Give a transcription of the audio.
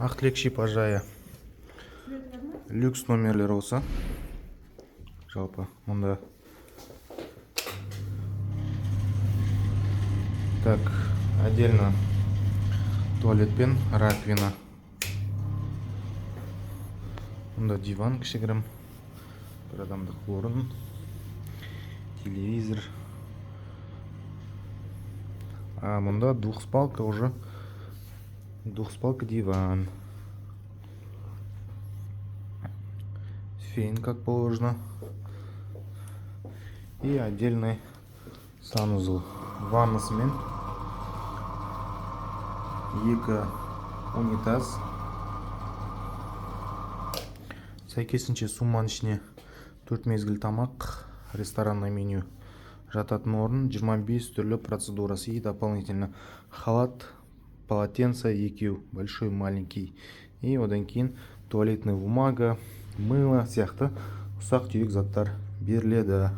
Ақтілек шипажайы люкс номерлер осы. Жалпы мұнда так отдельно туалет пен раковина. Мұнда диван кішігірім, бір адамдық орын, телевизор. А мұнда двухспалка уже. Двухспалка диван. Фен, как положено. И отдельный санузел. Ваннасымен. Екі унитаз. Сәйкесінше сумманың ішіне 4 мезгіл тамақ, ресторанный меню, жататын орын, 25 түрлі процедурасы и дополнительно халат, полотенце екеу, большой, маленький. И одан кейін туалетная бумага, мыло сияқты ұсақ түйек заттар беріледі.